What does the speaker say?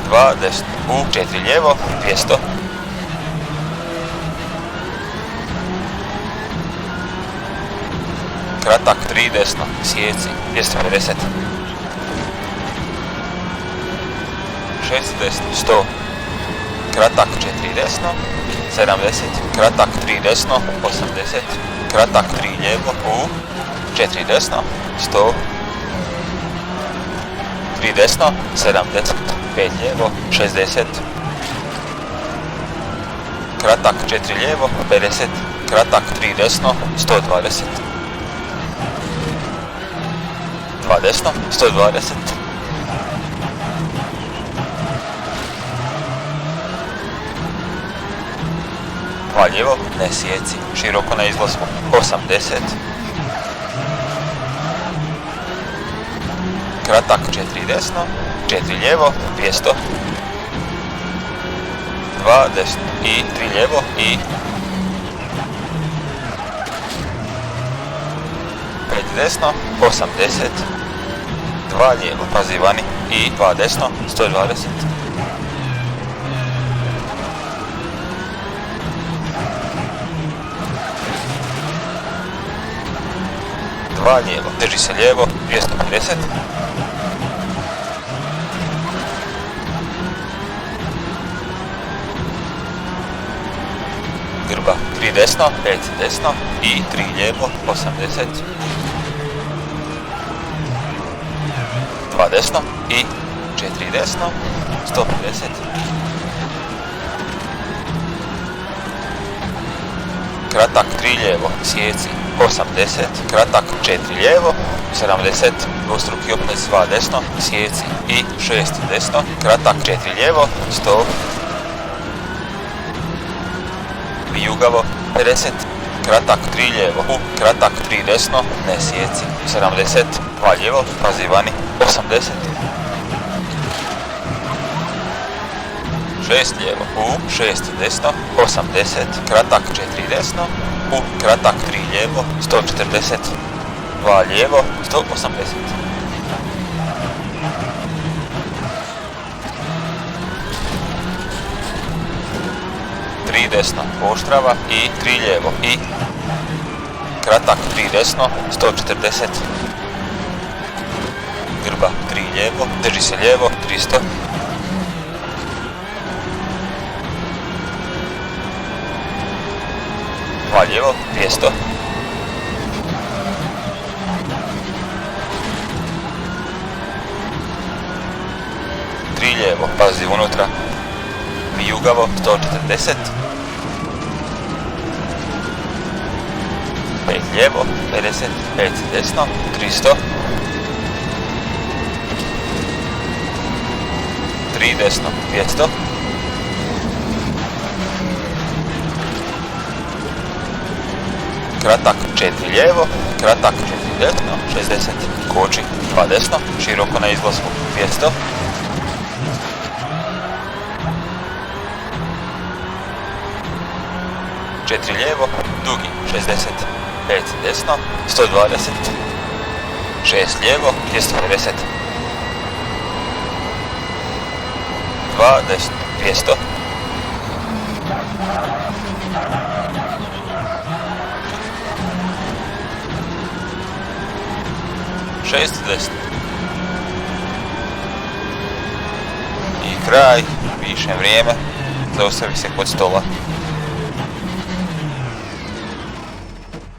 2 desno, u 4 lijevo, 200. Kratak 3 desno, sjeci, 250. 6 desno, 100. Kratak 4 desno, 70. Kratak 3 desno, 80. Kratak 3 lijevo, u 4 desno, 100. 3 desno, 70. 5 lijevo, 60. Kratak 4 lijevo, 50. Kratak 3 desno, 120. 2 desno, 120. 2 lijevo, ne sjeci, široko na izlasku, 80. Kratak 4 desno, 4 lijevo, 200. 2 desno i 3 lijevo i 5 desno, 80. 2 lijevo, pazi vani, i 2 desno, 120. 2 lijevo, drži se lijevo, 250. Grba, 3 desno, 5 desno i 3 lijevo, 80. 2 desno i 4 desno, 150. Kratak 3 lijevo, sjeci, 80. Kratak 4 lijevo, 70. Dvostruki opet 2 desno, sjeci i 6 desno. Kratak 4 lijevo, 100. Vijugavo, 50. Kratak 3 lijevo, kratak 3 desno, ne sjeci, 70. 2 lijevo, pazi vani, 80. 6 lijevo, 6 desno, 80. Kratak 4 desno, kratak 3 lijevo, 140. 2 lijevo, 180. 3 desno, pooštrava i 3 lijevo i kratak 3 desno, 140. Grba 3 lijevo, drži se lijevo, 300. 2 lijevo, 200. 3 lijevo, pazi unutra. Vijugavo, 140. 5 lijevo, 50. 5 desno, 300. 3 desno, 200. Kratak 4 lijevo, kratak 4 desno, 60. Koči, 2 desno, široko na izlasku, 200. 4 lijevo, dugi, 60. 5 desno, 120. 6 lijevo, 250. 2 desno, 200. 6 desno. I kraj, pišem vrijeme, zaustavi se kod stola.